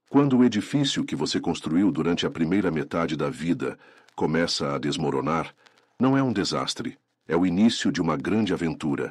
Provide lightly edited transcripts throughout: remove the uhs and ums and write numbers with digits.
Quando o edifício que você construiu durante a primeira metade da vida começa a desmoronar, não é um desastre, é o início de uma grande aventura.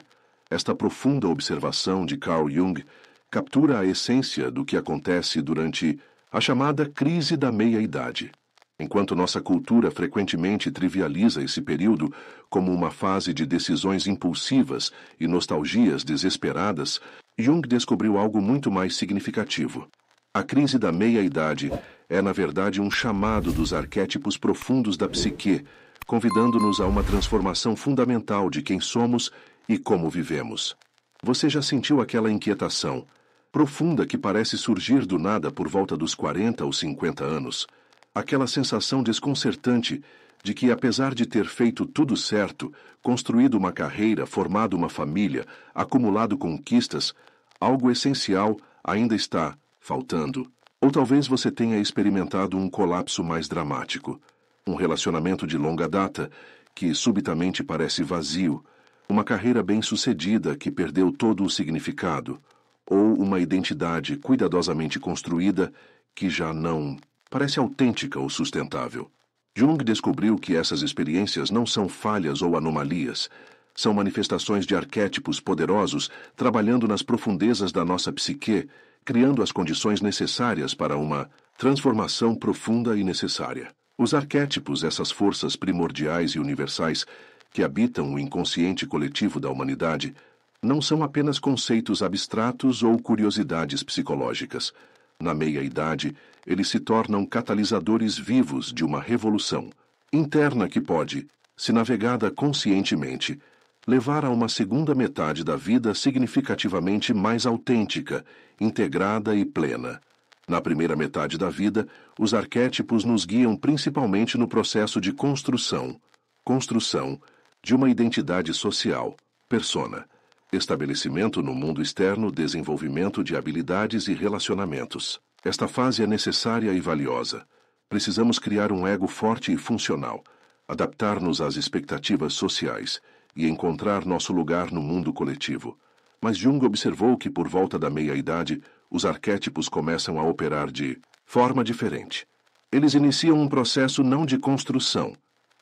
Esta profunda observação de Carl Jung captura a essência do que acontece durante a chamada crise da meia-idade. Enquanto nossa cultura frequentemente trivializa esse período como uma fase de decisões impulsivas e nostalgias desesperadas, Jung descobriu algo muito mais significativo. A crise da meia-idade é, na verdade, um chamado dos arquétipos profundos da psique, convidando-nos a uma transformação fundamental de quem somos e como vivemos. Você já sentiu aquela inquietação profunda que parece surgir do nada por volta dos 40 ou 50 anos? Aquela sensação desconcertante de que, apesar de ter feito tudo certo, construído uma carreira, formado uma família, acumulado conquistas, algo essencial ainda está faltando. Ou talvez você tenha experimentado um colapso mais dramático. Um relacionamento de longa data que subitamente parece vazio, uma carreira bem-sucedida que perdeu todo o significado, ou uma identidade cuidadosamente construída que já não parece autêntica ou sustentável. Jung descobriu que essas experiências não são falhas ou anomalias, são manifestações de arquétipos poderosos trabalhando nas profundezas da nossa psique, criando as condições necessárias para uma transformação profunda e necessária. Os arquétipos, essas forças primordiais e universais que habitam o inconsciente coletivo da humanidade, não são apenas conceitos abstratos ou curiosidades psicológicas. Na meia-idade, eles se tornam catalisadores vivos de uma revolução interna que pode, se navegada conscientemente, levar a uma segunda metade da vida significativamente mais autêntica, integrada e plena. Na primeira metade da vida, os arquétipos nos guiam principalmente no processo de construção de uma identidade social, persona, estabelecimento no mundo externo, desenvolvimento de habilidades e relacionamentos. Esta fase é necessária e valiosa. Precisamos criar um ego forte e funcional, adaptar-nos às expectativas sociais e encontrar nosso lugar no mundo coletivo. Mas Jung observou que por volta da meia-idade, os arquétipos começam a operar de forma diferente. Eles iniciam um processo não de construção,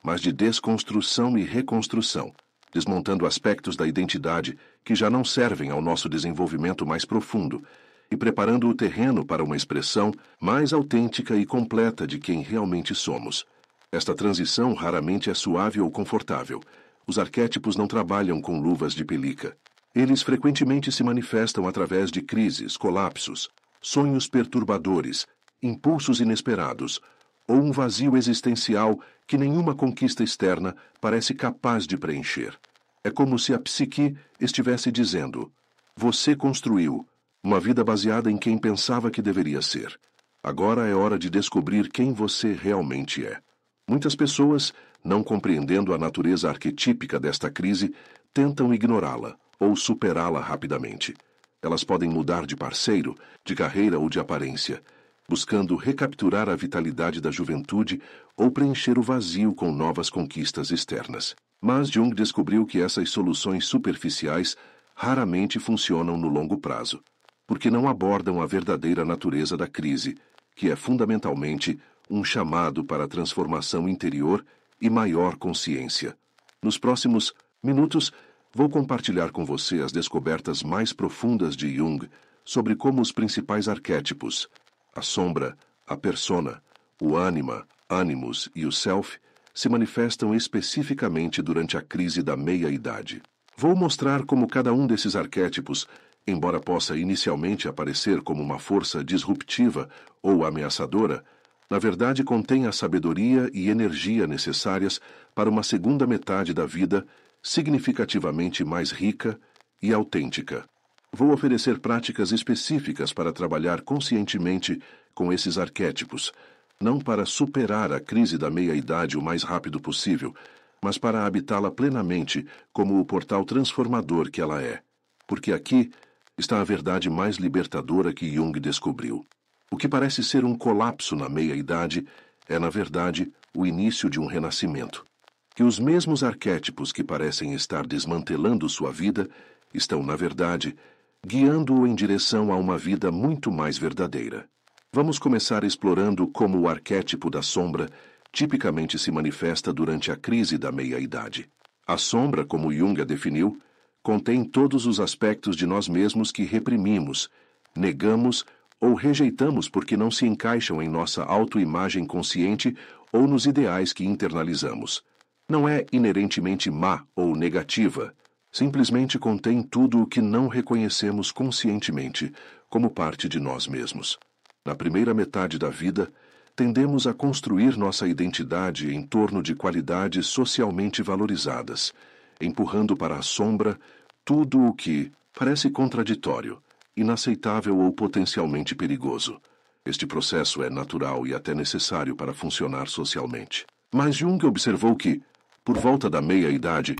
mas de desconstrução e reconstrução, desmontando aspectos da identidade que já não servem ao nosso desenvolvimento mais profundo e preparando o terreno para uma expressão mais autêntica e completa de quem realmente somos. Esta transição raramente é suave ou confortável. Os arquétipos não trabalham com luvas de pelica. Eles frequentemente se manifestam através de crises, colapsos, sonhos perturbadores, impulsos inesperados, ou um vazio existencial que nenhuma conquista externa parece capaz de preencher. É como se a psique estivesse dizendo: você construiu uma vida baseada em quem pensava que deveria ser. Agora é hora de descobrir quem você realmente é. Muitas pessoas, não compreendendo a natureza arquetípica desta crise, tentam ignorá-la ou superá-la rapidamente. Elas podem mudar de parceiro, de carreira ou de aparência, buscando recapturar a vitalidade da juventude ou preencher o vazio com novas conquistas externas. Mas Jung descobriu que essas soluções superficiais raramente funcionam no longo prazo, porque não abordam a verdadeira natureza da crise, que é fundamentalmente um chamado para a transformação interior e maior consciência. Nos próximos minutos, vou compartilhar com você as descobertas mais profundas de Jung sobre como os principais arquétipos, a sombra, a persona, o ânima, animus e o self, se manifestam especificamente durante a crise da meia-idade. Vou mostrar como cada um desses arquétipos, embora possa inicialmente aparecer como uma força disruptiva ou ameaçadora, na verdade contém a sabedoria e energia necessárias para uma segunda metade da vida significativamente mais rica e autêntica. Vou oferecer práticas específicas para trabalhar conscientemente com esses arquétipos, não para superar a crise da meia-idade o mais rápido possível, mas para habitá-la plenamente como o portal transformador que ela é. Porque aqui está a verdade mais libertadora que Jung descobriu. O que parece ser um colapso na meia-idade é, na verdade, o início de um renascimento. Que os mesmos arquétipos que parecem estar desmantelando sua vida estão, na verdade, guiando-o em direção a uma vida muito mais verdadeira. Vamos começar explorando como o arquétipo da sombra tipicamente se manifesta durante a crise da meia-idade. A sombra, como Jung a definiu, contém todos os aspectos de nós mesmos que reprimimos, negamos ou rejeitamos porque não se encaixam em nossa autoimagem consciente ou nos ideais que internalizamos. Não é inerentemente má ou negativa, simplesmente contém tudo o que não reconhecemos conscientemente como parte de nós mesmos. Na primeira metade da vida, tendemos a construir nossa identidade em torno de qualidades socialmente valorizadas, empurrando para a sombra tudo o que parece contraditório, inaceitável ou potencialmente perigoso. Este processo é natural e até necessário para funcionar socialmente. Mas Jung observou que, por volta da meia-idade,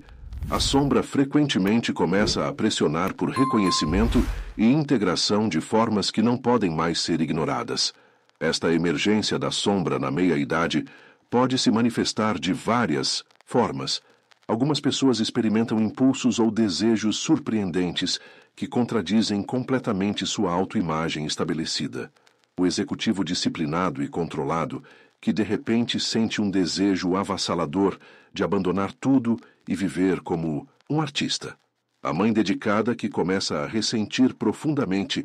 a sombra frequentemente começa a pressionar por reconhecimento e integração de formas que não podem mais ser ignoradas. Esta emergência da sombra na meia-idade pode se manifestar de várias formas. Algumas pessoas experimentam impulsos ou desejos surpreendentes que contradizem completamente sua autoimagem estabelecida. O executivo disciplinado e controlado, que de repente sente um desejo avassalador de abandonar tudo e viver como um artista. A mãe dedicada que começa a ressentir profundamente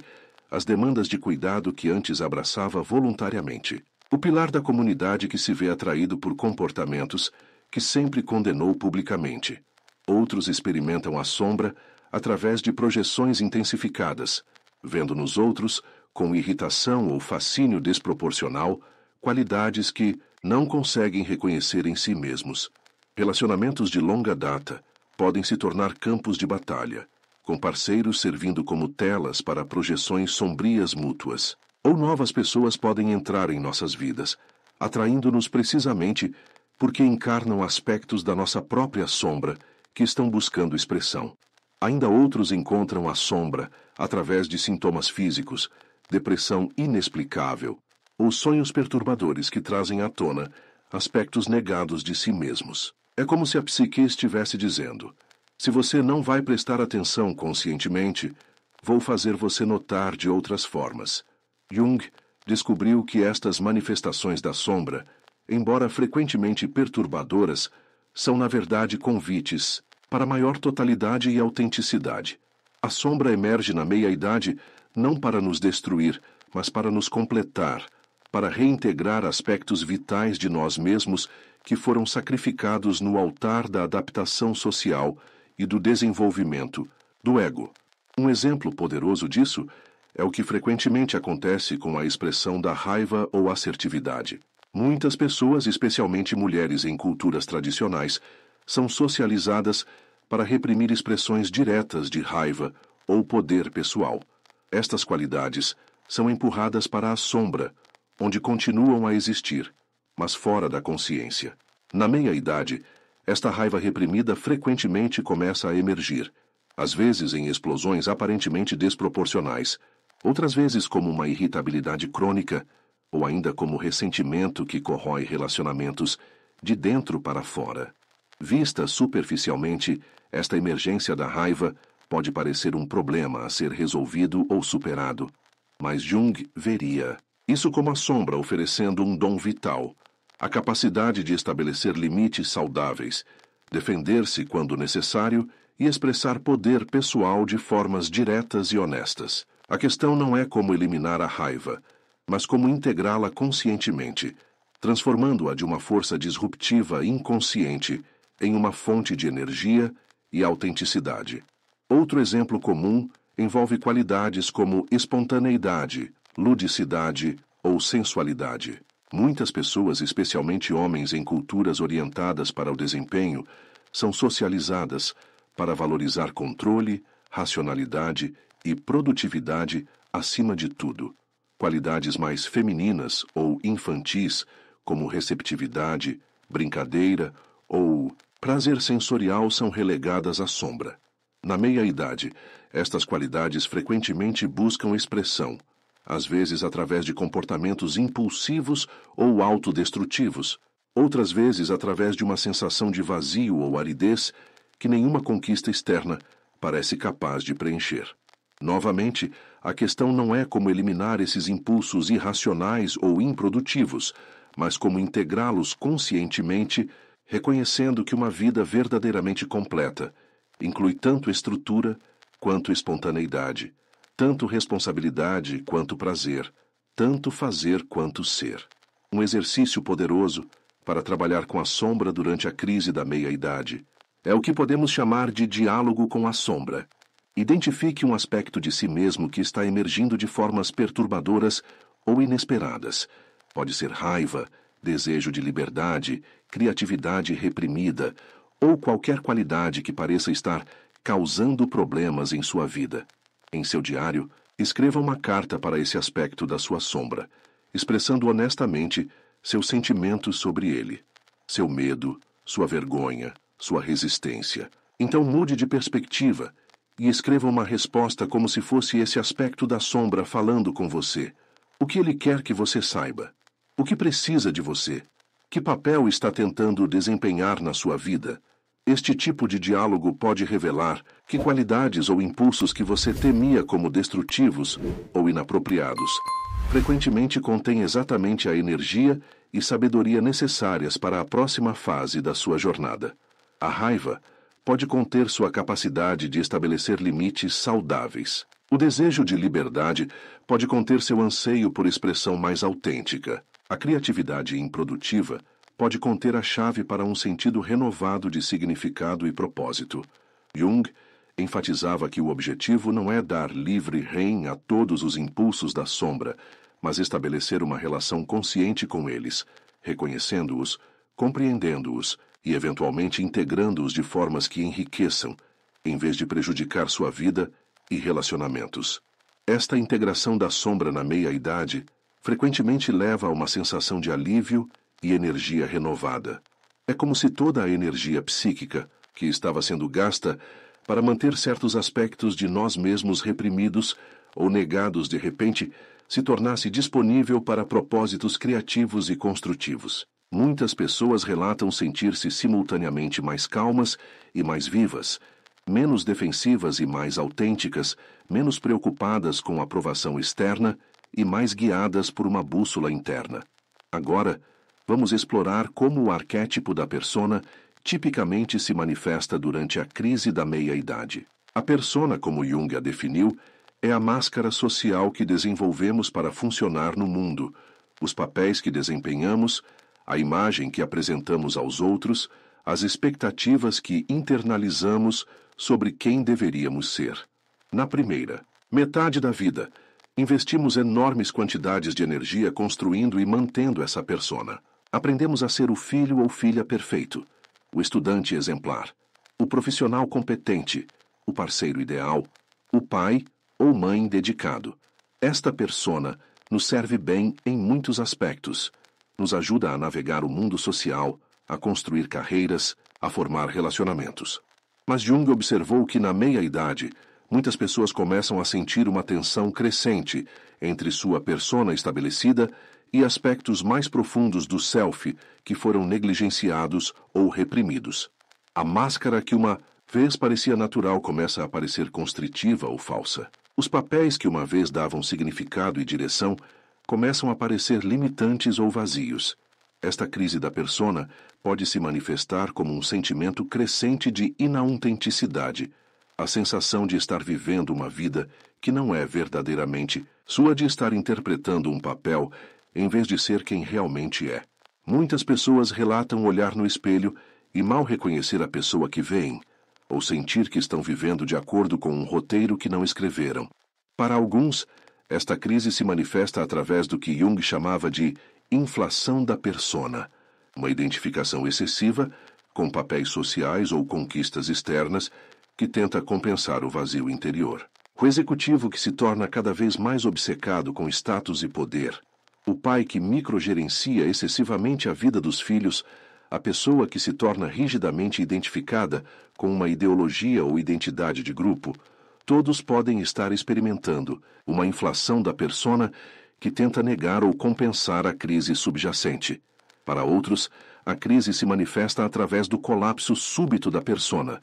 as demandas de cuidado que antes abraçava voluntariamente. O pilar da comunidade que se vê atraído por comportamentos que sempre condenou publicamente. Outros experimentam a sombra através de projeções intensificadas, vendo nos outros, com irritação ou fascínio desproporcional, qualidades que não conseguem reconhecer em si mesmos. Relacionamentos de longa data podem se tornar campos de batalha, com parceiros servindo como telas para projeções sombrias mútuas. Ou novas pessoas podem entrar em nossas vidas, atraindo-nos precisamente porque encarnam aspectos da nossa própria sombra que estão buscando expressão. Ainda outros encontram a sombra através de sintomas físicos, depressão inexplicável, ou sonhos perturbadores que trazem à tona aspectos negados de si mesmos. É como se a psique estivesse dizendo: se você não vai prestar atenção conscientemente, vou fazer você notar de outras formas. Jung descobriu que estas manifestações da sombra, embora frequentemente perturbadoras, são na verdade convites para maior totalidade e autenticidade. A sombra emerge na meia-idade não para nos destruir, mas para nos completar, para reintegrar aspectos vitais de nós mesmos que foram sacrificados no altar da adaptação social e do desenvolvimento, do ego. Um exemplo poderoso disso é o que frequentemente acontece com a expressão da raiva ou assertividade. Muitas pessoas, especialmente mulheres em culturas tradicionais, são socializadas para reprimir expressões diretas de raiva ou poder pessoal. Estas qualidades são empurradas para a sombra, onde continuam a existir, mas fora da consciência. Na meia-idade, esta raiva reprimida frequentemente começa a emergir, às vezes em explosões aparentemente desproporcionais, outras vezes como uma irritabilidade crônica, ou ainda como ressentimento que corrói relacionamentos de dentro para fora. Vista superficialmente, esta emergência da raiva pode parecer um problema a ser resolvido ou superado, mas Jung veria isso como a sombra oferecendo um dom vital, a capacidade de estabelecer limites saudáveis, defender-se quando necessário e expressar poder pessoal de formas diretas e honestas. A questão não é como eliminar a raiva, mas como integrá-la conscientemente, transformando-a de uma força disruptiva inconsciente em uma fonte de energia e autenticidade. Outro exemplo comum envolve qualidades como espontaneidade, ludicidade ou sensualidade. Muitas pessoas, especialmente homens em culturas orientadas para o desempenho, são socializadas para valorizar controle, racionalidade e produtividade acima de tudo. Qualidades mais femininas ou infantis, como receptividade, brincadeira ou prazer sensorial, são relegadas à sombra. Na meia-idade, estas qualidades frequentemente buscam expressão, às vezes através de comportamentos impulsivos ou autodestrutivos, outras vezes através de uma sensação de vazio ou aridez que nenhuma conquista externa parece capaz de preencher. Novamente, a questão não é como eliminar esses impulsos irracionais ou improdutivos, mas como integrá-los conscientemente, reconhecendo que uma vida verdadeiramente completa inclui tanto estrutura quanto espontaneidade, tanto responsabilidade quanto prazer, tanto fazer quanto ser. Um exercício poderoso para trabalhar com a sombra durante a crise da meia-idade é o que podemos chamar de diálogo com a sombra. Identifique um aspecto de si mesmo que está emergindo de formas perturbadoras ou inesperadas. Pode ser raiva, desejo de liberdade, criatividade reprimida ou qualquer qualidade que pareça estar causando problemas em sua vida. Em seu diário, escreva uma carta para esse aspecto da sua sombra, expressando honestamente seus sentimentos sobre ele, seu medo, sua vergonha, sua resistência. Então mude de perspectiva e escreva uma resposta como se fosse esse aspecto da sombra falando com você. O que ele quer que você saiba? O que precisa de você? Que papel está tentando desempenhar na sua vida? Este tipo de diálogo pode revelar que qualidades ou impulsos que você temia como destrutivos ou inapropriados frequentemente contêm exatamente a energia e sabedoria necessárias para a próxima fase da sua jornada. A raiva pode conter sua capacidade de estabelecer limites saudáveis. O desejo de liberdade pode conter seu anseio por expressão mais autêntica. A criatividade improdutiva pode conter a chave para um sentido renovado de significado e propósito. Jung enfatizava que o objetivo não é dar livre rein a todos os impulsos da sombra, mas estabelecer uma relação consciente com eles, reconhecendo-os, compreendendo-os e eventualmente integrando-os de formas que enriqueçam, em vez de prejudicar sua vida e relacionamentos. Esta integração da sombra na meia-idade frequentemente leva a uma sensação de alívio e energia renovada. É como se toda a energia psíquica que estava sendo gasta para manter certos aspectos de nós mesmos reprimidos ou negados de repente se tornasse disponível para propósitos criativos e construtivos. Muitas pessoas relatam sentir-se simultaneamente mais calmas e mais vivas, menos defensivas e mais autênticas, menos preocupadas com a aprovação externa e mais guiadas por uma bússola interna. Agora, vamos explorar como o arquétipo da persona tipicamente se manifesta durante a crise da meia-idade. A persona, como Jung a definiu, é a máscara social que desenvolvemos para funcionar no mundo, os papéis que desempenhamos, a imagem que apresentamos aos outros, as expectativas que internalizamos sobre quem deveríamos ser. Na primeira metade da vida, investimos enormes quantidades de energia construindo e mantendo essa persona. Aprendemos a ser o filho ou filha perfeito, o estudante exemplar, o profissional competente, o parceiro ideal, o pai ou mãe dedicado. Esta persona nos serve bem em muitos aspectos. Nos ajuda a navegar o mundo social, a construir carreiras, a formar relacionamentos. Mas Jung observou que na meia-idade, muitas pessoas começam a sentir uma tensão crescente entre sua persona estabelecida e aspectos mais profundos do self que foram negligenciados ou reprimidos. A máscara que uma vez parecia natural começa a parecer constritiva ou falsa. Os papéis que uma vez davam significado e direção começam a parecer limitantes ou vazios. Esta crise da persona pode se manifestar como um sentimento crescente de inautenticidade, a sensação de estar vivendo uma vida que não é verdadeiramente sua, de estar interpretando um papel em vez de ser quem realmente é. Muitas pessoas relatam olhar no espelho e mal reconhecer a pessoa que veem, ou sentir que estão vivendo de acordo com um roteiro que não escreveram. Para alguns, esta crise se manifesta através do que Jung chamava de inflação da persona, uma identificação excessiva com papéis sociais ou conquistas externas que tenta compensar o vazio interior. O executivo que se torna cada vez mais obcecado com status e poder, o pai que microgerencia excessivamente a vida dos filhos, a pessoa que se torna rigidamente identificada com uma ideologia ou identidade de grupo, todos podem estar experimentando uma inflação da persona que tenta negar ou compensar a crise subjacente. Para outros, a crise se manifesta através do colapso súbito da persona,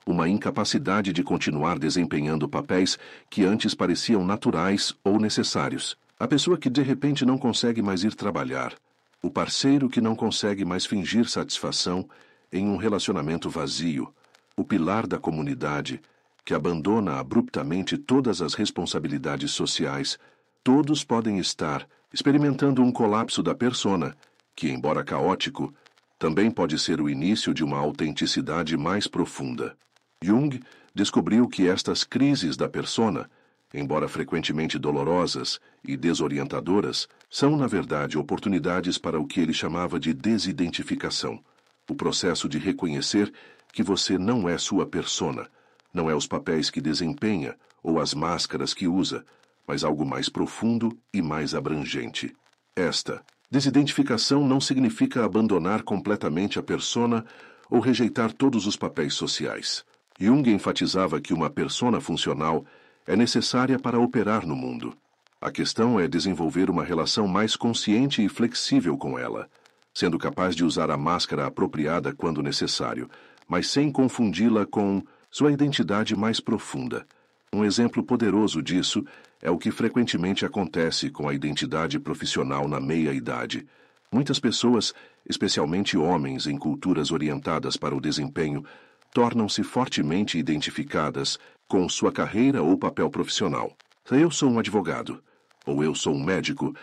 uma incapacidade de continuar desempenhando papéis que antes pareciam naturais ou necessários. A pessoa que de repente não consegue mais ir trabalhar. O parceiro que não consegue mais fingir satisfação em um relacionamento vazio. O pilar da comunidade, que abandona abruptamente todas as responsabilidades sociais. Todos podem estar experimentando um colapso da persona, que, embora caótico, também pode ser o início de uma autenticidade mais profunda. Jung descobriu que estas crises da persona, embora frequentemente dolorosas e desorientadoras, são, na verdade, oportunidades para o que ele chamava de desidentificação, o processo de reconhecer que você não é sua persona, não é os papéis que desempenha ou as máscaras que usa, mas algo mais profundo e mais abrangente. Esta desidentificação não significa abandonar completamente a persona ou rejeitar todos os papéis sociais. Jung enfatizava que uma persona funcional é necessária para operar no mundo. A questão é desenvolver uma relação mais consciente e flexível com ela, sendo capaz de usar a máscara apropriada quando necessário, mas sem confundi-la com sua identidade mais profunda. Um exemplo poderoso disso é o que frequentemente acontece com a identidade profissional na meia-idade. Muitas pessoas, especialmente homens em culturas orientadas para o desempenho, tornam-se fortemente identificadas com sua carreira ou papel profissional. Se eu sou um advogado, ou eu sou um médico,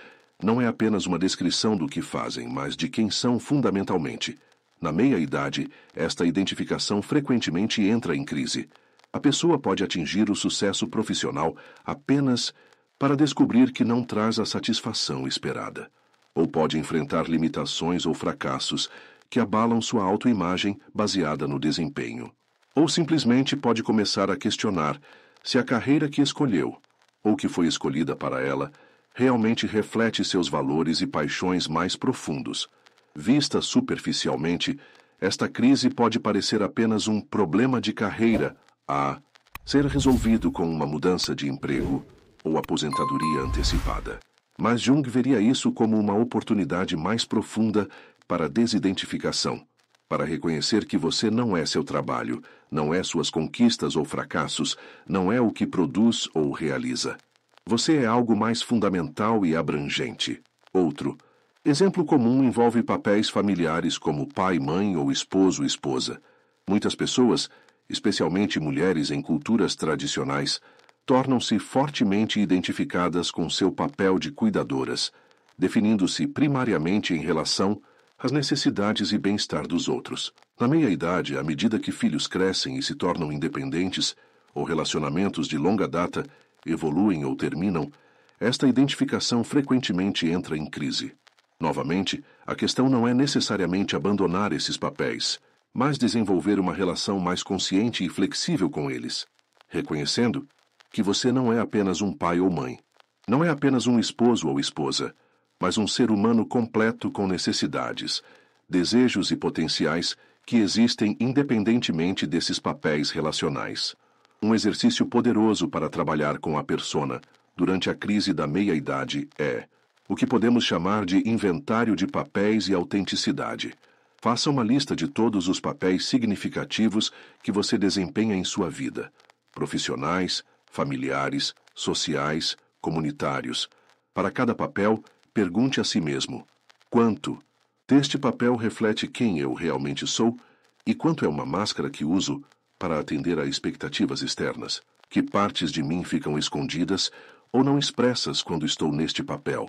não é apenas uma descrição do que fazem, mas de quem são fundamentalmente. Na meia-idade, esta identificação frequentemente entra em crise. A pessoa pode atingir o sucesso profissional apenas para descobrir que não traz a satisfação esperada. Ou pode enfrentar limitações ou fracassos que abalam sua autoimagem baseada no desempenho. Ou simplesmente pode começar a questionar se a carreira que escolheu, ou que foi escolhida para ela, realmente reflete seus valores e paixões mais profundos. Vista superficialmente, esta crise pode parecer apenas um problema de carreira a ser resolvido com uma mudança de emprego ou aposentadoria antecipada. Mas Jung veria isso como uma oportunidade mais profunda para a desidentificação, para reconhecer que você não é seu trabalho, não é suas conquistas ou fracassos, não é o que produz ou realiza. Você é algo mais fundamental e abrangente. Outro exemplo comum envolve papéis familiares como pai, mãe ou esposo, esposa. Muitas pessoas, especialmente mulheres em culturas tradicionais, tornam-se fortemente identificadas com seu papel de cuidadoras, definindo-se primariamente em relação às necessidades e bem-estar dos outros. Na meia-idade, à medida que filhos crescem e se tornam independentes, ou relacionamentos de longa data evoluem ou terminam, esta identificação frequentemente entra em crise. Novamente, a questão não é necessariamente abandonar esses papéis, mas desenvolver uma relação mais consciente e flexível com eles, reconhecendo que você não é apenas um pai ou mãe, não é apenas um esposo ou esposa, mas um ser humano completo com necessidades, desejos e potenciais que existem independentemente desses papéis relacionais. Um exercício poderoso para trabalhar com a persona durante a crise da meia-idade é o que podemos chamar de inventário de papéis e autenticidade. Faça uma lista de todos os papéis significativos que você desempenha em sua vida: profissionais, familiares, sociais, comunitários. Para cada papel, pergunte a si mesmo: quanto deste papel reflete quem eu realmente sou e quanto é uma máscara que uso para atender a expectativas externas? Que partes de mim ficam escondidas ou não expressas quando estou neste papel?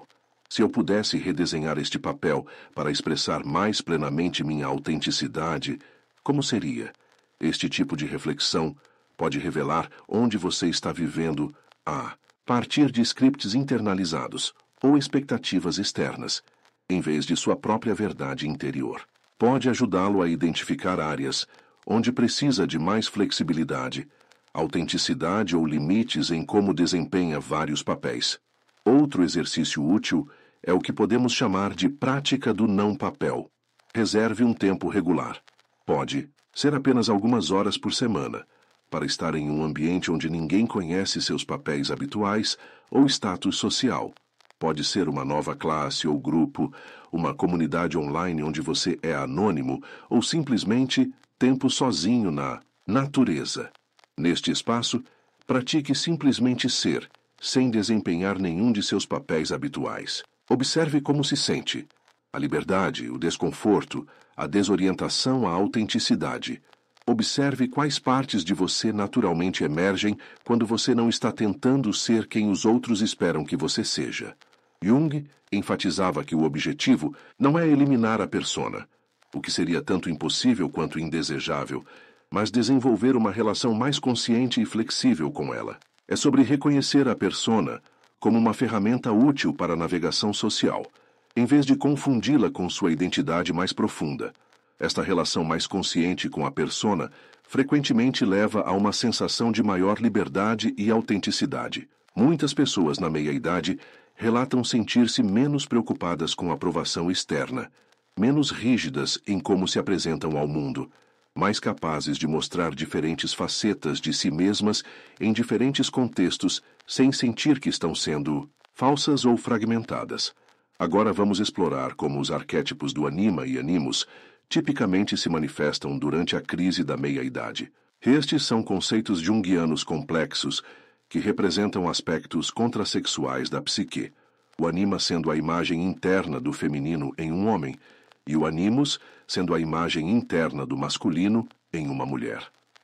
Se eu pudesse redesenhar este papel para expressar mais plenamente minha autenticidade, como seria? Este tipo de reflexão pode revelar onde você está vivendo a partir de scripts internalizados ou expectativas externas, em vez de sua própria verdade interior. Pode ajudá-lo a identificar áreas onde precisa de mais flexibilidade, autenticidade ou limites em como desempenha vários papéis. Outro exercício útil é o que podemos chamar de prática do não-papel. Reserve um tempo regular. Pode ser apenas algumas horas por semana, para estar em um ambiente onde ninguém conhece seus papéis habituais ou status social. Pode ser uma nova classe ou grupo, uma comunidade online onde você é anônimo ou simplesmente tempo sozinho na Natureza. Neste espaço, pratique simplesmente ser, sem desempenhar nenhum de seus papéis habituais. Observe como se sente. A liberdade, o desconforto, a desorientação, a autenticidade. Observe quais partes de você naturalmente emergem quando você não está tentando ser quem os outros esperam que você seja. Jung enfatizava que o objetivo não é eliminar a persona, o que seria tanto impossível quanto indesejável, mas desenvolver uma relação mais consciente e flexível com ela. É sobre reconhecer a persona como uma ferramenta útil para a navegação social, em vez de confundi-la com sua identidade mais profunda. Esta relação mais consciente com a persona frequentemente leva a uma sensação de maior liberdade e autenticidade. Muitas pessoas na meia-idade relatam sentir-se menos preocupadas com a aprovação externa, menos rígidas em como se apresentam ao mundo, mais capazes de mostrar diferentes facetas de si mesmas em diferentes contextos, sem sentir que estão sendo falsas ou fragmentadas. Agora vamos explorar como os arquétipos do anima e animus tipicamente se manifestam durante a crise da meia-idade. Estes são conceitos junguianos complexos que representam aspectos contrassexuais da psique, o anima sendo a imagem interna do feminino em um homem, e o animus sendo a imagem interna do masculino em uma mulher.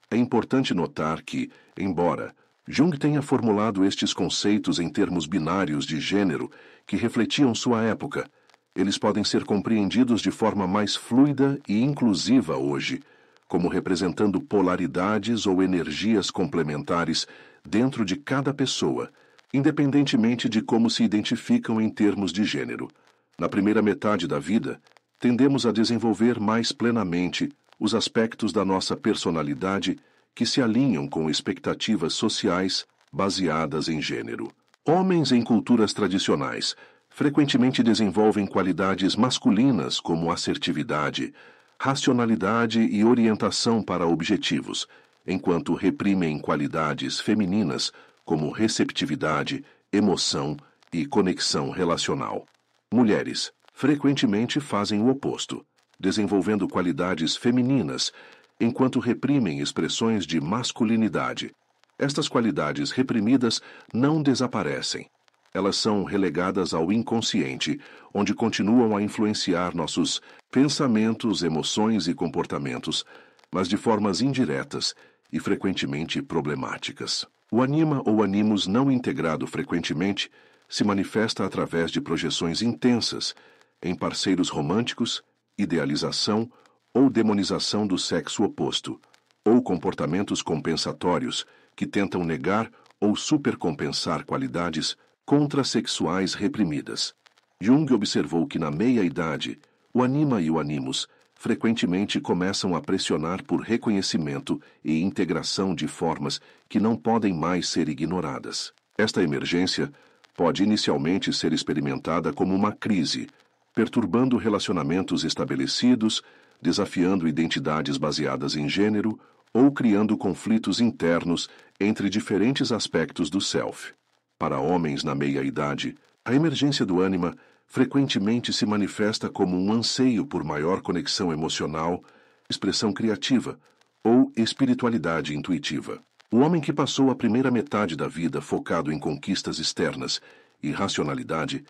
É importante notar que, embora Jung tenha formulado estes conceitos em termos binários de gênero que refletiam sua época, eles podem ser compreendidos de forma mais fluida e inclusiva hoje, como representando polaridades ou energias complementares dentro de cada pessoa, independentemente de como se identificam em termos de gênero. Na primeira metade da vida, tendemos a desenvolver mais plenamente os aspectos da nossa personalidade que se alinham com expectativas sociais baseadas em gênero. Homens em culturas tradicionais frequentemente desenvolvem qualidades masculinas como assertividade, racionalidade e orientação para objetivos, enquanto reprimem qualidades femininas como receptividade, emoção e conexão relacional. Mulheres frequentemente fazem o oposto, desenvolvendo qualidades femininas, enquanto reprimem expressões de masculinidade. Estas qualidades reprimidas não desaparecem. Elas são relegadas ao inconsciente, onde continuam a influenciar nossos pensamentos, emoções e comportamentos, mas de formas indiretas e frequentemente problemáticas. O anima ou animus não integrado frequentemente se manifesta através de projeções intensas em parceiros românticos, idealização ou demonização do sexo oposto, ou comportamentos compensatórios que tentam negar ou supercompensar qualidades contrassexuais reprimidas. Jung observou que na meia-idade, o anima e o animus frequentemente começam a pressionar por reconhecimento e integração de formas que não podem mais ser ignoradas. Esta emergência pode inicialmente ser experimentada como uma crise, perturbando relacionamentos estabelecidos, desafiando identidades baseadas em gênero ou criando conflitos internos entre diferentes aspectos do self. Para homens na meia-idade, a emergência do ânima frequentemente se manifesta como um anseio por maior conexão emocional, expressão criativa ou espiritualidade intuitiva. O homem que passou a primeira metade da vida focado em conquistas externas e racionalidade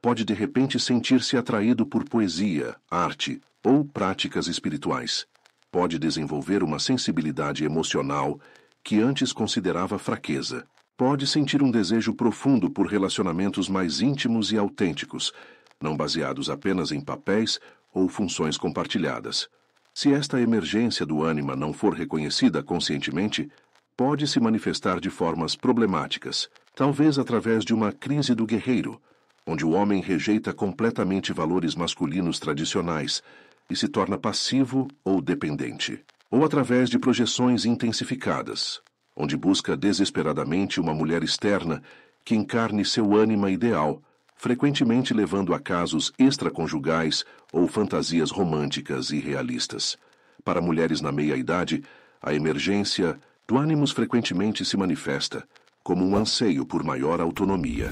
pode de repente sentir-se atraído por poesia, arte ou práticas espirituais. Pode desenvolver uma sensibilidade emocional que antes considerava fraqueza. Pode sentir um desejo profundo por relacionamentos mais íntimos e autênticos, não baseados apenas em papéis ou funções compartilhadas. Se esta emergência do ânima não for reconhecida conscientemente, pode se manifestar de formas problemáticas, talvez através de uma crise do guerreiro, onde o homem rejeita completamente valores masculinos tradicionais e se torna passivo ou dependente, ou através de projeções intensificadas, onde busca desesperadamente uma mulher externa que encarne seu ânima ideal, frequentemente levando a casos extraconjugais ou fantasias românticas e realistas. Para mulheres na meia-idade, a emergência do ânimos frequentemente se manifesta como um anseio por maior autonomia,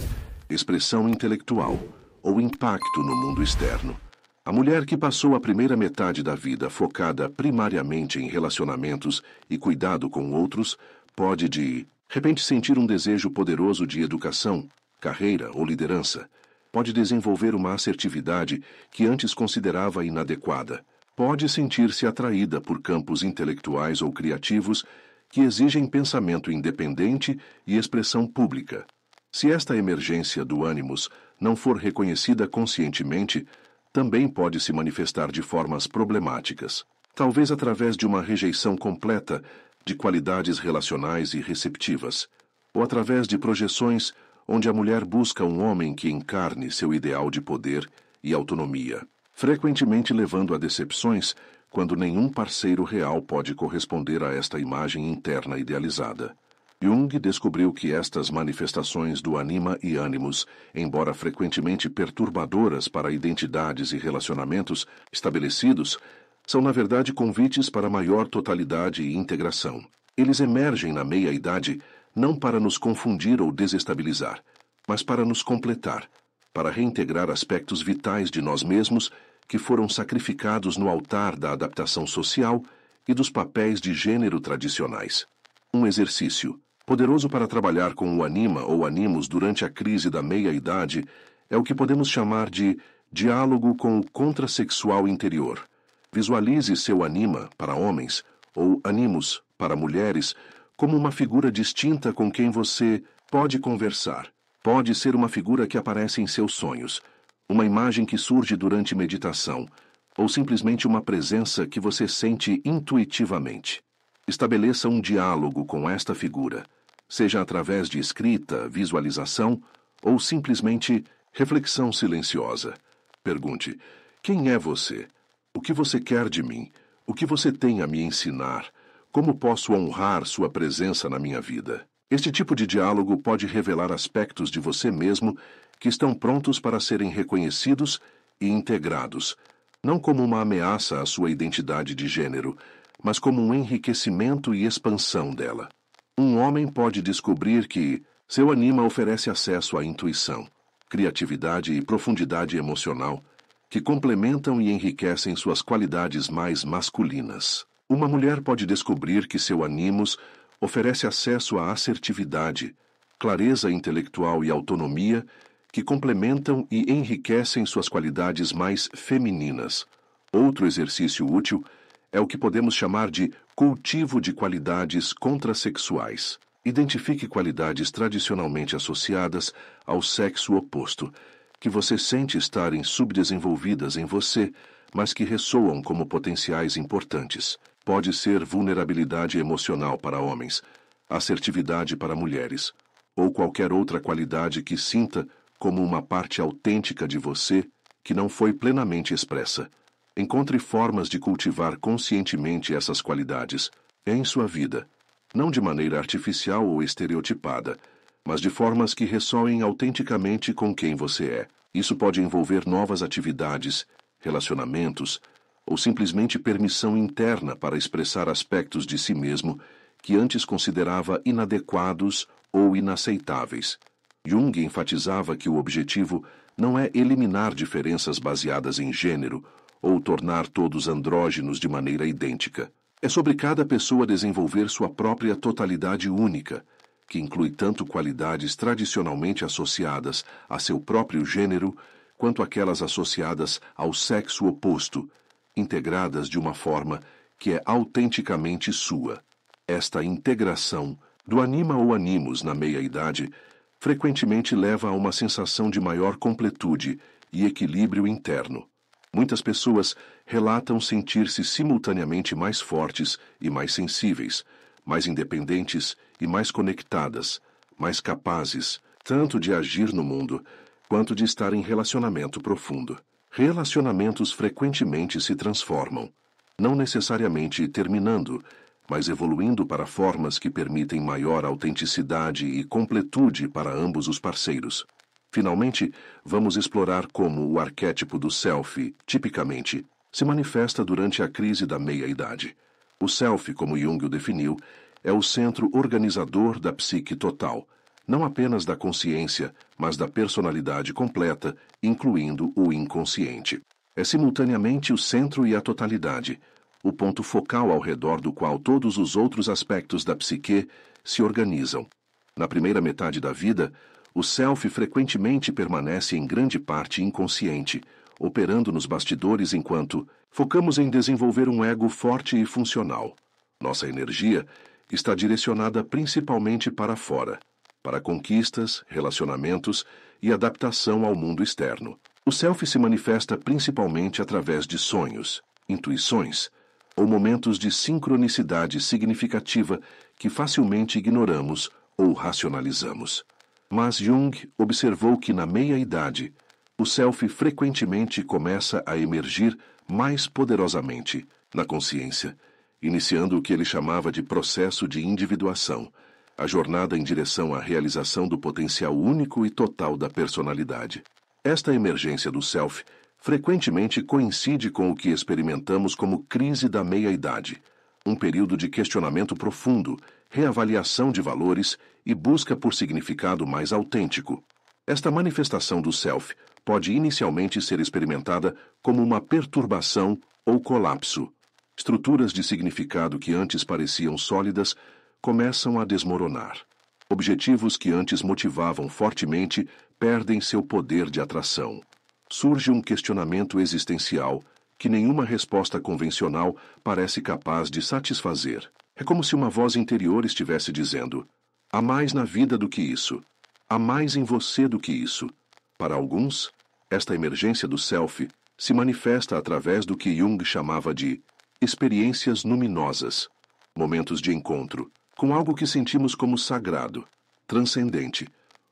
expressão intelectual ou impacto no mundo externo. A mulher que passou a primeira metade da vida focada primariamente em relacionamentos e cuidado com outros pode, de repente, sentir um desejo poderoso de educação, carreira ou liderança. Pode desenvolver uma assertividade que antes considerava inadequada. Pode sentir-se atraída por campos intelectuais ou criativos que exigem pensamento independente e expressão pública. Se esta emergência do ânimos não for reconhecida conscientemente, também pode se manifestar de formas problemáticas, talvez através de uma rejeição completa de qualidades relacionais e receptivas, ou através de projeções onde a mulher busca um homem que encarne seu ideal de poder e autonomia, frequentemente levando a decepções quando nenhum parceiro real pode corresponder a esta imagem interna idealizada. Jung descobriu que estas manifestações do anima e ânimos, embora frequentemente perturbadoras para identidades e relacionamentos estabelecidos, são na verdade convites para maior totalidade e integração. Eles emergem na meia-idade não para nos confundir ou desestabilizar, mas para nos completar, para reintegrar aspectos vitais de nós mesmos que foram sacrificados no altar da adaptação social e dos papéis de gênero tradicionais. Um exercício poderoso para trabalhar com o anima ou animus durante a crise da meia-idade é o que podemos chamar de diálogo com o contrassexual interior. Visualize seu anima para homens ou animus para mulheres como uma figura distinta com quem você pode conversar. Pode ser uma figura que aparece em seus sonhos, uma imagem que surge durante meditação, ou simplesmente uma presença que você sente intuitivamente. Estabeleça um diálogo com esta figura, seja através de escrita, visualização ou simplesmente reflexão silenciosa. Pergunte: quem é você? O que você quer de mim? O que você tem a me ensinar? Como posso honrar sua presença na minha vida? Este tipo de diálogo pode revelar aspectos de você mesmo que estão prontos para serem reconhecidos e integrados, não como uma ameaça à sua identidade de gênero, mas como um enriquecimento e expansão dela. Um homem pode descobrir que seu anima oferece acesso à intuição, criatividade e profundidade emocional, que complementam e enriquecem suas qualidades mais masculinas. Uma mulher pode descobrir que seu animus oferece acesso à assertividade, clareza intelectual e autonomia, que complementam e enriquecem suas qualidades mais femininas. Outro exercício útil é o que podemos chamar de cultivo de qualidades contrassexuais. Identifique qualidades tradicionalmente associadas ao sexo oposto, que você sente estarem subdesenvolvidas em você, mas que ressoam como potenciais importantes. Pode ser vulnerabilidade emocional para homens, assertividade para mulheres, ou qualquer outra qualidade que sinta como uma parte autêntica de você que não foi plenamente expressa. Encontre formas de cultivar conscientemente essas qualidades em sua vida, não de maneira artificial ou estereotipada, mas de formas que ressoem autenticamente com quem você é. Isso pode envolver novas atividades, relacionamentos, ou simplesmente permissão interna para expressar aspectos de si mesmo que antes considerava inadequados ou inaceitáveis. Jung enfatizava que o objetivo não é eliminar diferenças baseadas em gênero ou tornar todos andrógenos de maneira idêntica. É sobre cada pessoa desenvolver sua própria totalidade única, que inclui tanto qualidades tradicionalmente associadas a seu próprio gênero, quanto aquelas associadas ao sexo oposto, integradas de uma forma que é autenticamente sua. Esta integração do anima ou animus na meia-idade frequentemente leva a uma sensação de maior completude e equilíbrio interno. Muitas pessoas relatam sentir-se simultaneamente mais fortes e mais sensíveis, mais independentes e mais conectadas, mais capazes, tanto de agir no mundo, quanto de estar em relacionamento profundo. Relacionamentos frequentemente se transformam, não necessariamente terminando, mas evoluindo para formas que permitem maior autenticidade e completude para ambos os parceiros. Finalmente, vamos explorar como o arquétipo do self, tipicamente, se manifesta durante a crise da meia-idade. O self, como Jung o definiu, é o centro organizador da psique total, não apenas da consciência, mas da personalidade completa, incluindo o inconsciente. É simultaneamente o centro e a totalidade, o ponto focal ao redor do qual todos os outros aspectos da psique se organizam. Na primeira metade da vida, o self frequentemente permanece em grande parte inconsciente, operando nos bastidores enquanto focamos em desenvolver um ego forte e funcional. Nossa energia está direcionada principalmente para fora, para conquistas, relacionamentos e adaptação ao mundo externo. O self se manifesta principalmente através de sonhos, intuições ou momentos de sincronicidade significativa que facilmente ignoramos ou racionalizamos. Mas Jung observou que na meia-idade, o self frequentemente começa a emergir mais poderosamente na consciência, iniciando o que ele chamava de processo de individuação, a jornada em direção à realização do potencial único e total da personalidade. Esta emergência do self frequentemente coincide com o que experimentamos como crise da meia-idade, um período de questionamento profundo, reavaliação de valores e busca por significado mais autêntico. Esta manifestação do self pode inicialmente ser experimentada como uma perturbação ou colapso. Estruturas de significado que antes pareciam sólidas começam a desmoronar. Objetivos que antes motivavam fortemente perdem seu poder de atração. Surge um questionamento existencial que nenhuma resposta convencional parece capaz de satisfazer. É como se uma voz interior estivesse dizendo: há mais na vida do que isso. Há mais em você do que isso. Para alguns, esta emergência do self se manifesta através do que Jung chamava de experiências luminosas, momentos de encontro com algo que sentimos como sagrado, transcendente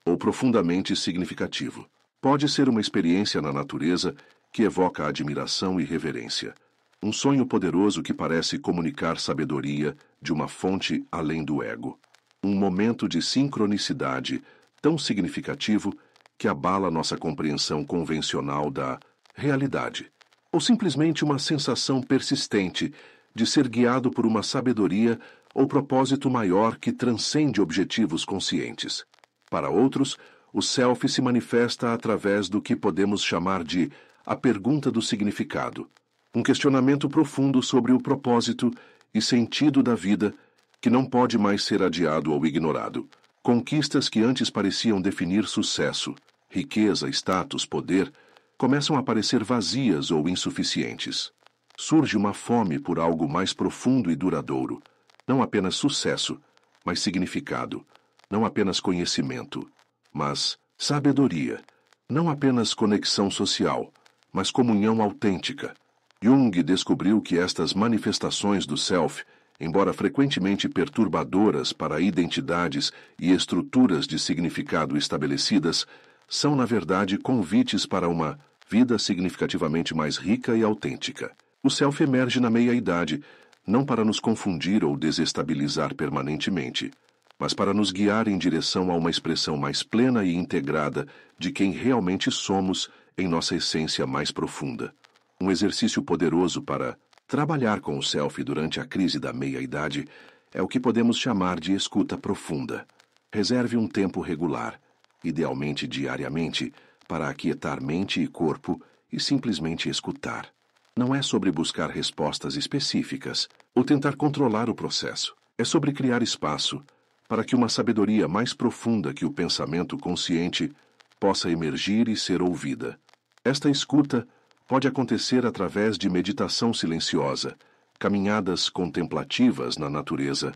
ou profundamente significativo. Pode ser uma experiência na natureza que evoca admiração e reverência. Um sonho poderoso que parece comunicar sabedoria de uma fonte além do ego. Um momento de sincronicidade tão significativo que abala nossa compreensão convencional da realidade. Ou simplesmente uma sensação persistente de ser guiado por uma sabedoria ou propósito maior que transcende objetivos conscientes. Para outros, o self se manifesta através do que podemos chamar de a pergunta do significado, um questionamento profundo sobre o propósito e sentido da vida que não pode mais ser adiado ou ignorado. Conquistas que antes pareciam definir sucesso, riqueza, status, poder, começam a parecer vazias ou insuficientes. Surge uma fome por algo mais profundo e duradouro, não apenas sucesso, mas significado, não apenas conhecimento, mas sabedoria, não apenas conexão social, mas comunhão autêntica. Jung descobriu que estas manifestações do self, embora frequentemente perturbadoras para identidades e estruturas de significado estabelecidas, são na verdade convites para uma vida significativamente mais rica e autêntica. O self emerge na meia-idade, não para nos confundir ou desestabilizar permanentemente, mas para nos guiar em direção a uma expressão mais plena e integrada de quem realmente somos em nossa essência mais profunda. Um exercício poderoso para trabalhar com o self durante a crise da meia-idade é o que podemos chamar de escuta profunda. Reserve um tempo regular, idealmente diariamente, para aquietar mente e corpo e simplesmente escutar. Não é sobre buscar respostas específicas ou tentar controlar o processo. É sobre criar espaço para que uma sabedoria mais profunda que o pensamento consciente possa emergir e ser ouvida. Esta escuta pode acontecer através de meditação silenciosa, caminhadas contemplativas na natureza,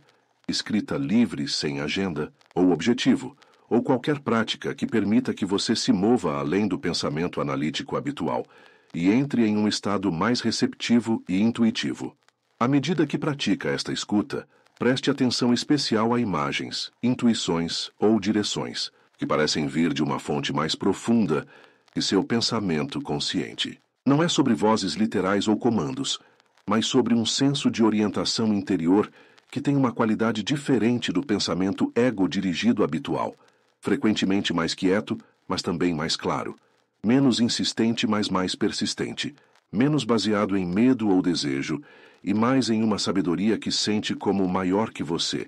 escrita livre sem agenda ou objetivo, ou qualquer prática que permita que você se mova além do pensamento analítico habitual e entre em um estado mais receptivo e intuitivo. À medida que pratica esta escuta, preste atenção especial a imagens, intuições ou direções, que parecem vir de uma fonte mais profunda que seu pensamento consciente. Não é sobre vozes literais ou comandos, mas sobre um senso de orientação interior que tem uma qualidade diferente do pensamento ego-dirigido habitual, frequentemente mais quieto, mas também mais claro, menos insistente, mas mais persistente, menos baseado em medo ou desejo, e mais em uma sabedoria que sente como maior que você,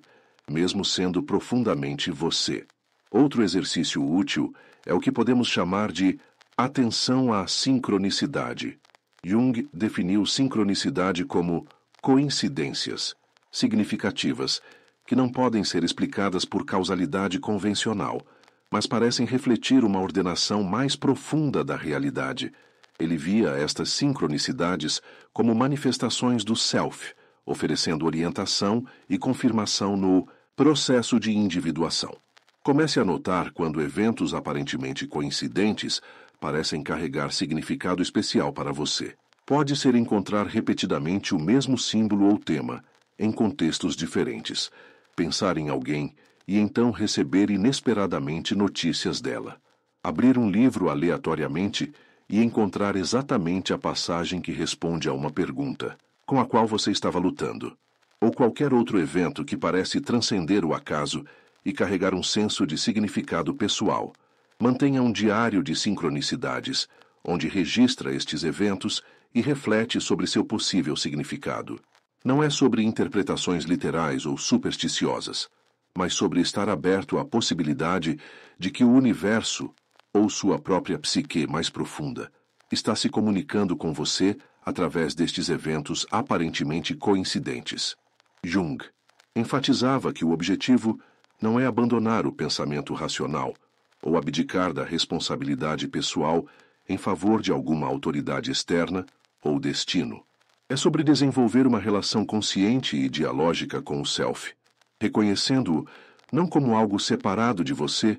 mesmo sendo profundamente você. Outro exercício útil é o que podemos chamar de atenção à sincronicidade. Jung definiu sincronicidade como coincidências significativas que não podem ser explicadas por causalidade convencional, mas parecem refletir uma ordenação mais profunda da realidade. Ele via estas sincronicidades como manifestações do self, oferecendo orientação e confirmação no processo de individuação. Comece a notar quando eventos aparentemente coincidentes parecem carregar significado especial para você. Pode ser encontrar repetidamente o mesmo símbolo ou tema, em contextos diferentes, pensar em alguém e então receber inesperadamente notícias dela. Abrir um livro aleatoriamente e encontrar exatamente a passagem que responde a uma pergunta, com a qual você estava lutando. Ou qualquer outro evento que parece transcender o acaso e carregar um senso de significado pessoal. Mantenha um diário de sincronicidades, onde registra estes eventos e reflete sobre seu possível significado. Não é sobre interpretações literais ou supersticiosas, mas sobre estar aberto à possibilidade de que o universo, ou sua própria psique mais profunda, está se comunicando com você através destes eventos aparentemente coincidentes. Jung enfatizava que o objetivo não é abandonar o pensamento racional ou abdicar da responsabilidade pessoal em favor de alguma autoridade externa ou destino. É sobre desenvolver uma relação consciente e dialógica com o self, reconhecendo-o não como algo separado de você,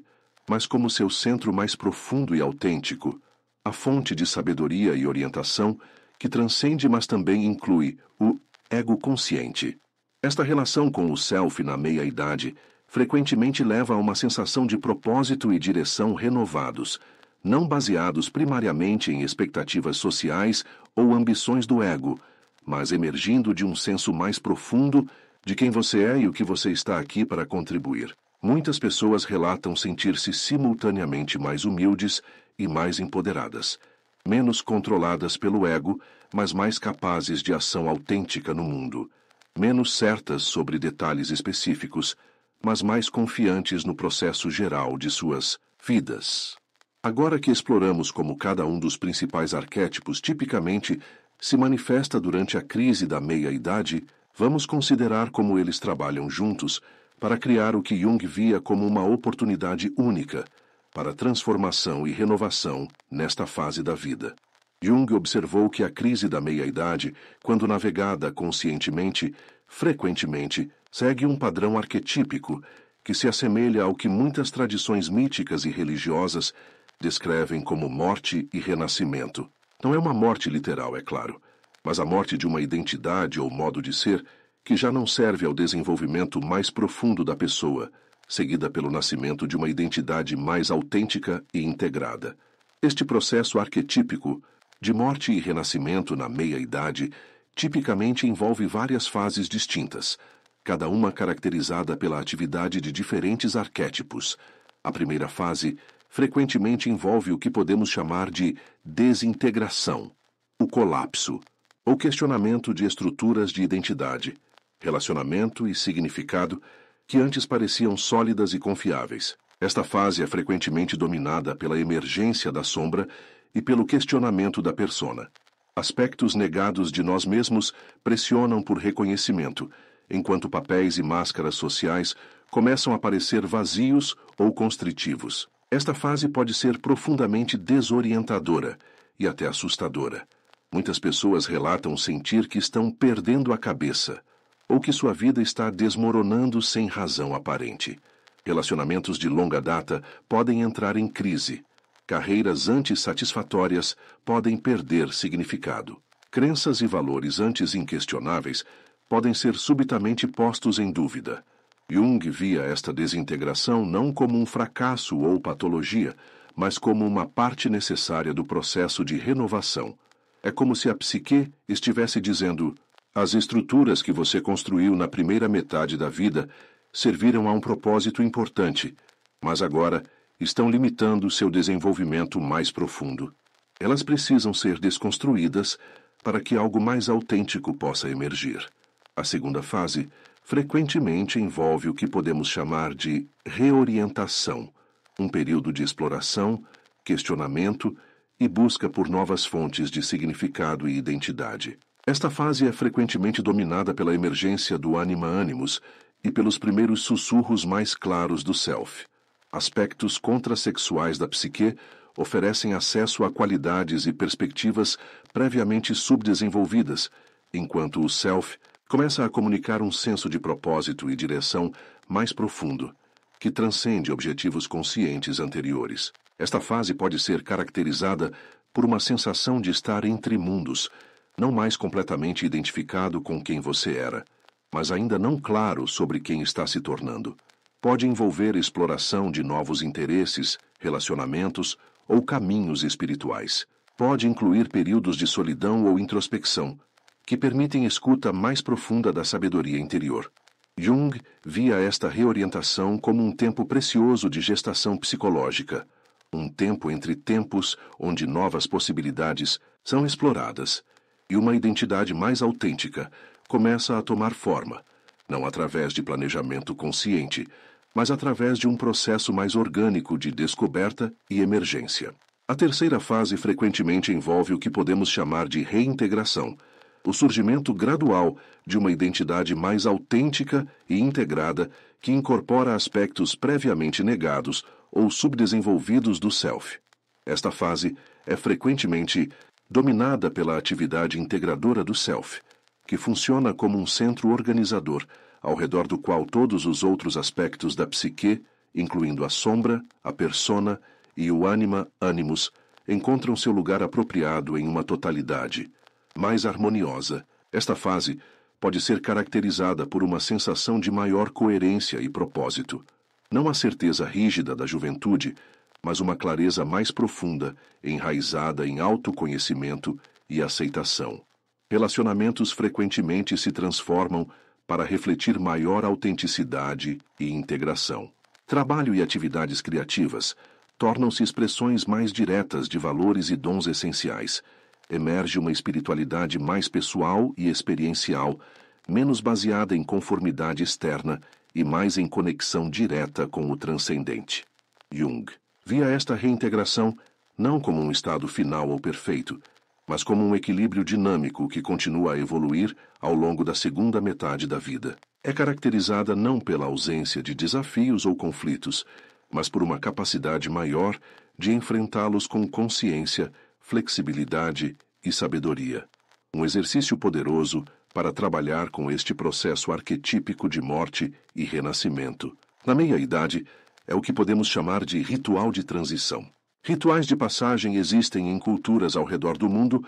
mas como seu centro mais profundo e autêntico, a fonte de sabedoria e orientação que transcende, mas também inclui o ego consciente. Esta relação com o self na meia-idade frequentemente leva a uma sensação de propósito e direção renovados, não baseados primariamente em expectativas sociais ou ambições do ego, mas emergindo de um senso mais profundo de quem você é e o que você está aqui para contribuir. Muitas pessoas relatam sentir-se simultaneamente mais humildes e mais empoderadas, menos controladas pelo ego, mas mais capazes de ação autêntica no mundo, menos certas sobre detalhes específicos, mas mais confiantes no processo geral de suas vidas. Agora que exploramos como cada um dos principais arquétipos tipicamente se manifesta durante a crise da meia-idade, vamos considerar como eles trabalham juntos para criar o que Jung via como uma oportunidade única para transformação e renovação nesta fase da vida. Jung observou que a crise da meia-idade, quando navegada conscientemente, frequentemente segue um padrão arquetípico que se assemelha ao que muitas tradições míticas e religiosas descrevem como morte e renascimento. Não é uma morte literal, é claro, mas a morte de uma identidade ou modo de ser que já não serve ao desenvolvimento mais profundo da pessoa, seguida pelo nascimento de uma identidade mais autêntica e integrada. Este processo arquetípico de morte e renascimento na meia-idade tipicamente envolve várias fases distintas, cada uma caracterizada pela atividade de diferentes arquétipos. A primeira fase frequentemente envolve o que podemos chamar de desintegração, o colapso, ou questionamento de estruturas de identidade, relacionamento e significado que antes pareciam sólidas e confiáveis. Esta fase é frequentemente dominada pela emergência da sombra e pelo questionamento da persona. Aspectos negados de nós mesmos pressionam por reconhecimento, enquanto papéis e máscaras sociais começam a parecer vazios ou constritivos. Esta fase pode ser profundamente desorientadora e até assustadora. Muitas pessoas relatam sentir que estão perdendo a cabeça, ou que sua vida está desmoronando sem razão aparente. Relacionamentos de longa data podem entrar em crise. Carreiras antes satisfatórias podem perder significado. Crenças e valores antes inquestionáveis podem ser subitamente postos em dúvida. Jung via esta desintegração não como um fracasso ou patologia, mas como uma parte necessária do processo de renovação. É como se a psique estivesse dizendo: as estruturas que você construiu na primeira metade da vida serviram a um propósito importante, mas agora estão limitando seu desenvolvimento mais profundo. Elas precisam ser desconstruídas para que algo mais autêntico possa emergir. A segunda fase frequentemente envolve o que podemos chamar de reorientação, um período de exploração, questionamento e busca por novas fontes de significado e identidade. Esta fase é frequentemente dominada pela emergência do anima animus e pelos primeiros sussurros mais claros do self. Aspectos contrassexuais da psique oferecem acesso a qualidades e perspectivas previamente subdesenvolvidas, enquanto o self começa a comunicar um senso de propósito e direção mais profundo, que transcende objetivos conscientes anteriores. Esta fase pode ser caracterizada por uma sensação de estar entre mundos, não mais completamente identificado com quem você era, mas ainda não claro sobre quem está se tornando. Pode envolver exploração de novos interesses, relacionamentos ou caminhos espirituais. Pode incluir períodos de solidão ou introspecção, que permitem escuta mais profunda da sabedoria interior. Jung via esta reorientação como um tempo precioso de gestação psicológica, um tempo entre tempos onde novas possibilidades são exploradas e uma identidade mais autêntica começa a tomar forma, não através de planejamento consciente, mas através de um processo mais orgânico de descoberta e emergência. A terceira fase frequentemente envolve o que podemos chamar de reintegração, o surgimento gradual de uma identidade mais autêntica e integrada que incorpora aspectos previamente negados ou subdesenvolvidos do self. Esta fase é frequentemente dominada pela atividade integradora do self, que funciona como um centro organizador, ao redor do qual todos os outros aspectos da psique, incluindo a sombra, a persona e o anima animus, encontram seu lugar apropriado em uma totalidade mais harmoniosa. Esta fase pode ser caracterizada por uma sensação de maior coerência e propósito. Não a certeza rígida da juventude, mas uma clareza mais profunda, enraizada em autoconhecimento e aceitação. Relacionamentos frequentemente se transformam para refletir maior autenticidade e integração. Trabalho e atividades criativas tornam-se expressões mais diretas de valores e dons essenciais. Emerge uma espiritualidade mais pessoal e experiencial, menos baseada em conformidade externa e mais em conexão direta com o transcendente. Jung via esta reintegração não como um estado final ou perfeito, mas como um equilíbrio dinâmico que continua a evoluir ao longo da segunda metade da vida. É caracterizada não pela ausência de desafios ou conflitos, mas por uma capacidade maior de enfrentá-los com consciência, flexibilidade e sabedoria. Um exercício poderoso para trabalhar com este processo arquetípico de morte e renascimento. Na meia-idade, é o que podemos chamar de ritual de transição. Rituais de passagem existem em culturas ao redor do mundo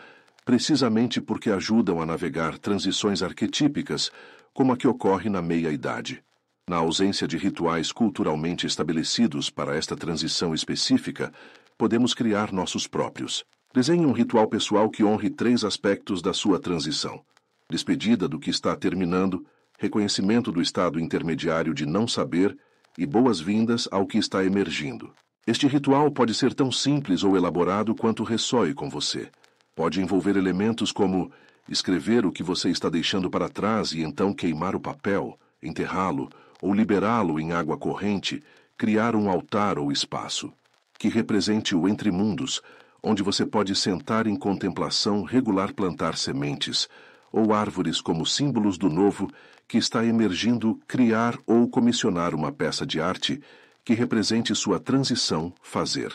precisamente porque ajudam a navegar transições arquetípicas, como a que ocorre na meia-idade. Na ausência de rituais culturalmente estabelecidos para esta transição específica, podemos criar nossos próprios. Desenhe um ritual pessoal que honre 3 aspectos da sua transição: despedida do que está terminando, reconhecimento do estado intermediário de não saber e boas-vindas ao que está emergindo. Este ritual pode ser tão simples ou elaborado quanto ressoe com você. Pode envolver elementos como escrever o que você está deixando para trás e então queimar o papel, enterrá-lo ou liberá-lo em água corrente, criar um altar ou espaço que represente o entremundos, onde você pode sentar em contemplação, regular plantar sementes ou árvores como símbolos do novo que está emergindo, criar ou comissionar uma peça de arte que represente sua transição, fazer.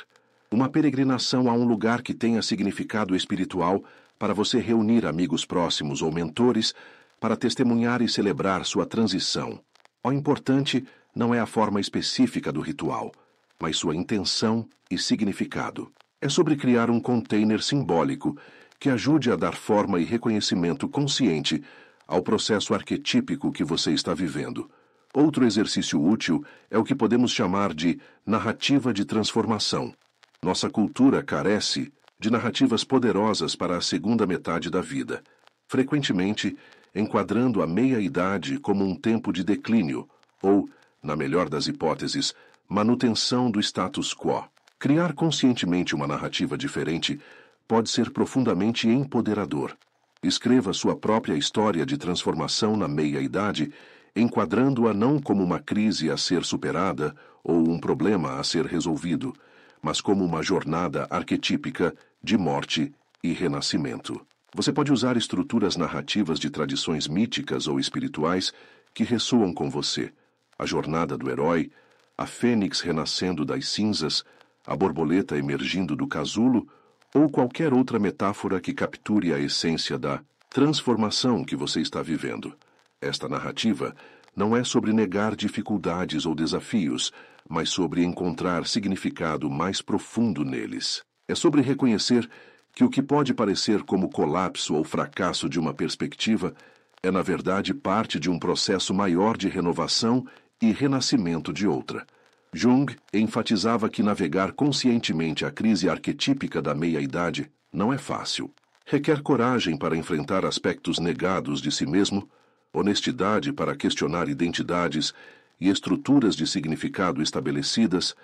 Uma peregrinação a um lugar que tenha significado espiritual para você reunir amigos próximos ou mentores para testemunhar e celebrar sua transição. O importante não é a forma específica do ritual, mas sua intenção e significado. É sobre criar um container simbólico que ajude a dar forma e reconhecimento consciente ao processo arquetípico que você está vivendo. Outro exercício útil é o que podemos chamar de narrativa de transformação. Nossa cultura carece de narrativas poderosas para a segunda metade da vida, frequentemente enquadrando a meia-idade como um tempo de declínio ou, na melhor das hipóteses, manutenção do status quo. Criar conscientemente uma narrativa diferente pode ser profundamente empoderador. Escreva sua própria história de transformação na meia-idade, enquadrando-a não como uma crise a ser superada ou um problema a ser resolvido, mas como uma jornada arquetípica de morte e renascimento. Você pode usar estruturas narrativas de tradições míticas ou espirituais que ressoam com você. A jornada do herói, a fênix renascendo das cinzas, a borboleta emergindo do casulo ou qualquer outra metáfora que capture a essência da transformação que você está vivendo. Esta narrativa não é sobre negar dificuldades ou desafios, mas sobre encontrar significado mais profundo neles. É sobre reconhecer que o que pode parecer como colapso ou fracasso de uma perspectiva é, na verdade, parte de um processo maior de renovação e renascimento de outra. Jung enfatizava que navegar conscientemente a crise arquetípica da meia-idade não é fácil. Requer coragem para enfrentar aspectos negados de si mesmo, honestidade para questionar identidades e estruturas de significado estabelecidas,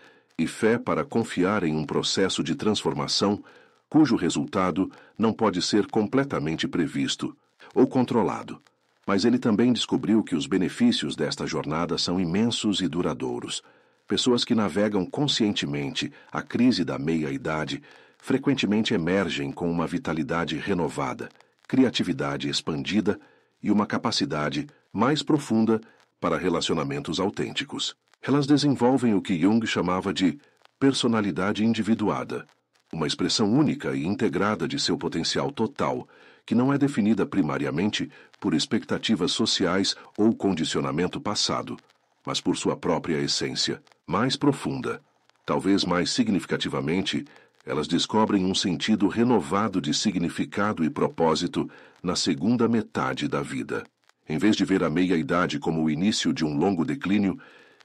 e fé para confiar em um processo de transformação cujo resultado não pode ser completamente previsto ou controlado. Mas ele também descobriu que os benefícios desta jornada são imensos e duradouros. Pessoas que navegam conscientemente a crise da meia-idade frequentemente emergem com uma vitalidade renovada, criatividade expandida e uma capacidade mais profunda para relacionamentos autênticos. Elas desenvolvem o que Jung chamava de personalidade individuada, uma expressão única e integrada de seu potencial total, que não é definida primariamente por expectativas sociais ou condicionamento passado, mas por sua própria essência, mais profunda. Talvez mais significativamente, elas descobrem um sentido renovado de significado e propósito na segunda metade da vida. Em vez de ver a meia-idade como o início de um longo declínio,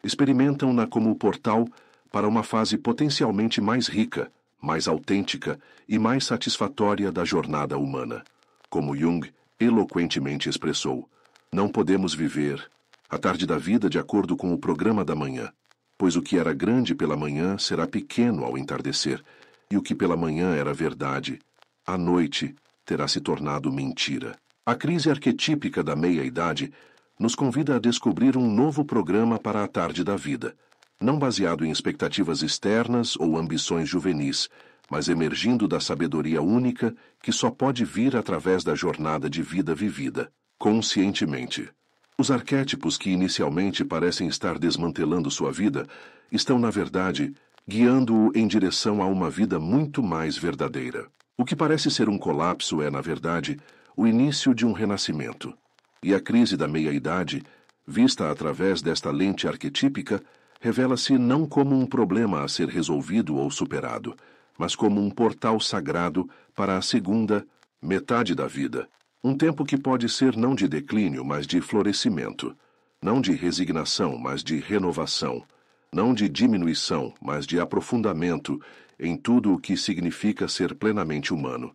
experimentam-na como o portal para uma fase potencialmente mais rica, mais autêntica e mais satisfatória da jornada humana. Como Jung eloquentemente expressou, não podemos viver a tarde da vida de acordo com o programa da manhã, pois o que era grande pela manhã será pequeno ao entardecer, e o que pela manhã era verdade, à noite terá se tornado mentira. A crise arquetípica da meia-idade nos convida a descobrir um novo programa para a tarde da vida, não baseado em expectativas externas ou ambições juvenis, mas emergindo da sabedoria única que só pode vir através da jornada de vida vivida, conscientemente. Os arquétipos que inicialmente parecem estar desmantelando sua vida estão, na verdade, guiando-o em direção a uma vida muito mais verdadeira. O que parece ser um colapso é, na verdade, o início de um renascimento. E a crise da meia-idade, vista através desta lente arquetípica, revela-se não como um problema a ser resolvido ou superado, mas como um portal sagrado para a segunda metade da vida. Um tempo que pode ser não de declínio, mas de florescimento. Não de resignação, mas de renovação. Não de diminuição, mas de aprofundamento em tudo o que significa ser plenamente humano.